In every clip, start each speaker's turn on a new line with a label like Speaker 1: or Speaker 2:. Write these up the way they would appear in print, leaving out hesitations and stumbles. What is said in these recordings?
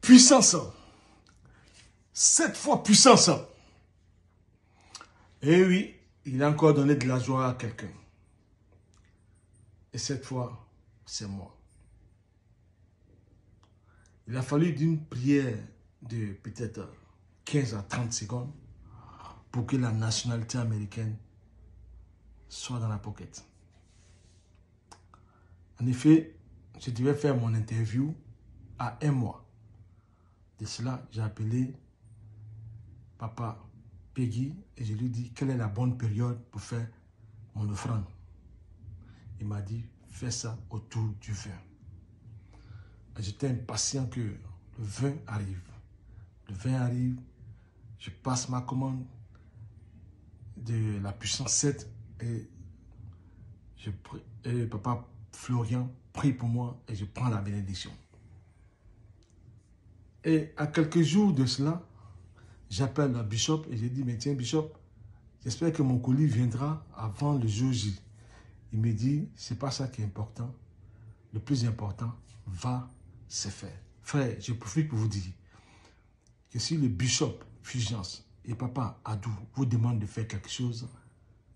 Speaker 1: Puissance. 7 fois puissance. Et oui, il a encore donné de la joie à quelqu'un. Et cette fois, c'est moi. Il a fallu d'une prière de peut-être 15 à 30 secondes pour que la nationalité américaine soit dans la pocket. En effet, je devais faire mon interview à 1 mois. De cela, j'ai appelé Papa Peggy et je lui ai dit quelle est la bonne période pour faire mon offrande. Il m'a dit, fais ça autour du vin. J'étais impatient que le vin arrive. Le vin arrive, je passe ma commande de la puissance 7 et Papa Florian prie pour moi et je prends la bénédiction. Et à quelques jours de cela, j'appelle le bishop et je dis, mais tiens bishop, j'espère que mon colis viendra avant le jour J. Il me dit, c'est pas ça qui est important. Le plus important va se faire. Frère, je profite pour vous dire que si le bishop Fulgence et Papa Adou vous demandent de faire quelque chose,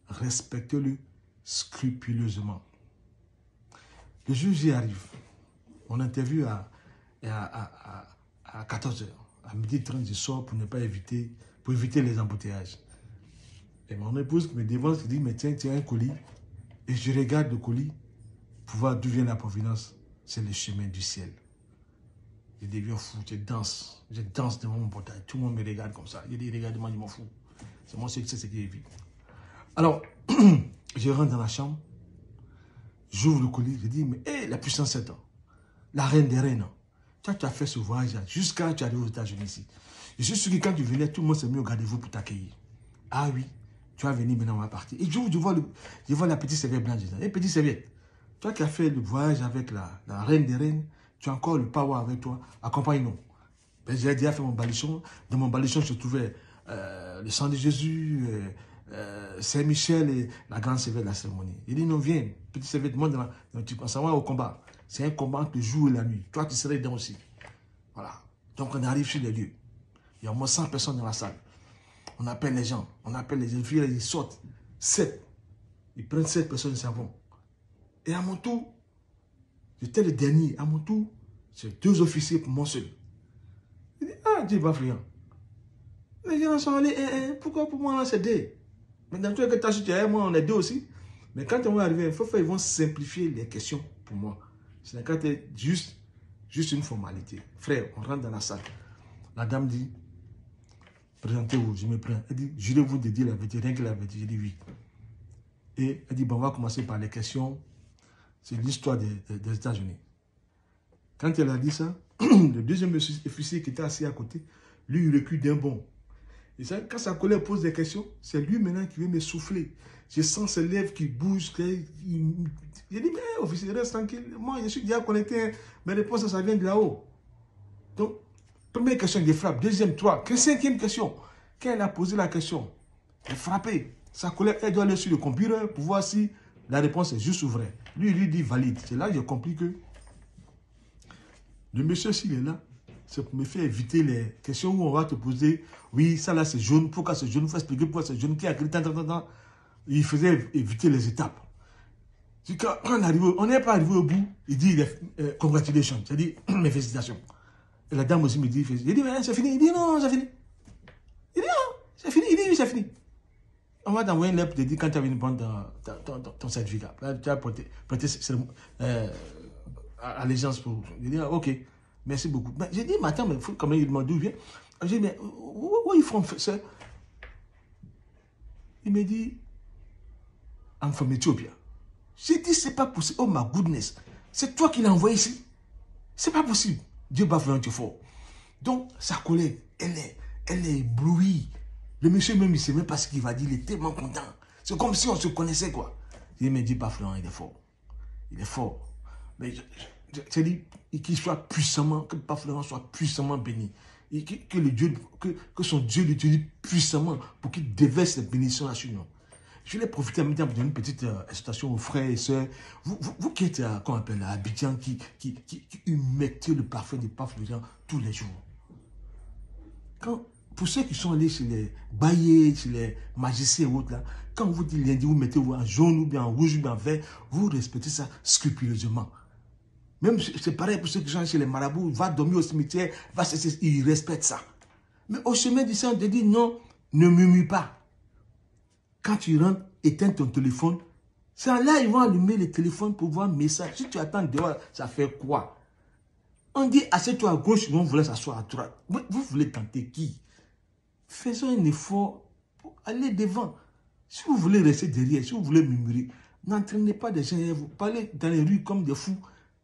Speaker 1: respectez-le scrupuleusement. Le jour J arrive. Mon interview à 14h. À 12h30, je sors pour ne pas éviter les embouteillages. Et mon épouse me devance, qui dit, mais tiens, un colis. Et je regarde le colis pour voir d'où vient la providence. C'est le chemin du ciel. Je deviens fou, je danse devant mon portail. Tout le monde me regarde comme ça. Je dis, regarde-moi, je m'en fous. C'est moi qui sais ce qui est vie. Alors, je rentre dans la chambre, j'ouvre le colis, je dis, mais la puissance 7 ans, la reine des reines, tu as fait ce voyage jusqu'à tu arrives aux États-Unis ici. Je suis sûr que quand tu venais, tout le monde s'est mis au garde-vous pour t'accueillir. Ah oui, tu vas venir maintenant, on va partir. Et je vois la petite serviette blanche. Petite serviette, toi qui as fait le voyage avec la reine des reines, tu as encore le power avec toi, accompagne-nous. Ben, j'ai déjà fait mon baluchon. Dans mon baluchon, je trouvais le sang de Jésus, Saint-Michel et la grande serviette de la cérémonie. Il dit, non, viens, petite serviette, monte on s'en va au combat. C'est un combat entre le jour et la nuit. Toi, tu serais dedans aussi. Voilà. Donc, on arrive sur les lieux. Il y a au moins 100 personnes dans la salle. On appelle les gens. On appelle les jeunes filles. Ils sortent. 7. Ils prennent 7 personnes, ils s'en vont. Et à mon tour, j'étais le dernier. À mon tour, c'est 2 officiers pour moi seul. Il dit, ah, Dieu va friand. Les gens sont allés, pourquoi pour moi, là, c'est 2? Maintenant, tu es que tu as su, moi, on est 2 aussi. Mais quand on va arriver, il faut faire, ils vont simplifier les questions pour moi. C'est quand c'est juste une formalité. Frère, on rentre dans la salle. La dame dit, présentez-vous, je me prends. Elle dit, jurez-vous de dire la vérité, rien que la vérité. Je dis oui. Et elle dit, bon, on va commencer par les questions. C'est l'histoire des États-Unis. Quand elle a dit ça, le deuxième officier qui était assis à côté, lui, il recule d'un bond. Et ça, quand sa collègue pose des questions, c'est lui maintenant qui veut me souffler. Je sens ses lèvres qui bougent. J'ai dit, mais officier, reste tranquille. Moi, je suis déjà connecté. Mes réponses, ça vient de là-haut. Donc, première question, il frappe. Deuxième, 3. Cinquième question. Quand elle a posé la question, elle frappait. Sa collègue, elle doit aller sur le computer pour voir si la réponse est juste ou vraie. Lui, il lui dit valide. C'est là que j'ai compris que le monsieur, s'il est là, c'est pour me faire éviter les questions où on va te poser, oui, ça là c'est jaune, pourquoi c'est jaune, il faut expliquer pourquoi c'est jaune, qui a écrit, il faisait éviter les étapes. Quand on n'est pas arrivé au bout, il dit congratulations, c'est-à-dire mes félicitations. Et la dame aussi me dit, il dit, mais c'est fini, il dit non, c'est fini. Il dit non, c'est fini, il dit oui, c'est fini. On va t'envoyer une lettre pour te dire quand tu as venu prendre ton certificat. Là, tu as prêté allégeance pour. Il dit, ok. Merci beaucoup. J'ai dit, mais attends, mais comment il demande d'où il vient? J'ai dit, mais où ils font ça? Il me dit, I'm from Ethiopia. J'ai dit, c'est pas possible. Oh my goodness. C'est toi qui l'as envoyé ici. C'est pas possible. Dieu va faire un truc fort. Donc, sa collègue, elle est éblouie. Le monsieur même, il ne sait même pas ce qu'il va dire. Il est tellement content. C'est comme si on se connaissait, quoi. Il me dit, pas Florent, il est fort. Il est fort. Mais je dis qu'il soit puissamment, que Papa Florent soit puissamment béni. Et que son Dieu l'utilise puissamment pour qu'il déverse cette bénédiction là sur nous. Je vais profiter en même temps pour donner une petite exhortation aux frères et sœurs. Vous qui êtes à, qu'on appelle à Abidjan, qui humectez le parfum des papes de gens tous les jours. Pour ceux qui sont allés chez les bailliers, chez les magiciens et autres, là, quand on vous dit lundi, vous mettez en jaune ou bien en rouge ou bien en vert, vous respectez ça scrupuleusement. Même c'est pareil pour ceux qui sont chez les marabouts, va dormir au cimetière, ils respectent ça. Mais au chemin du Seigneur, on te dit non, ne murmure pas. Quand tu rentres, éteins ton téléphone. C'est là ils vont allumer le téléphone pour voir un message. Si tu attends dehors, ça fait quoi? On dit assieds-toi à gauche, ils vont vouloir s'asseoir à droite. Vous voulez tenter qui? Faisons un effort pour aller devant. Si vous voulez rester derrière, si vous voulez murmurer, n'entraînez pas des gens, vous parlez dans les rues comme des fous.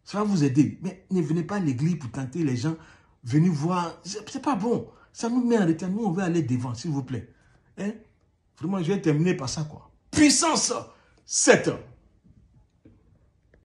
Speaker 1: Ça va vous aider. Mais ne venez pas à l'église pour tenter les gens. Venez voir. C'est pas bon. Ça nous met en retard. Nous, on veut aller devant, s'il vous plaît. Hein? Vraiment, je vais terminer par ça, quoi. Puissance 7.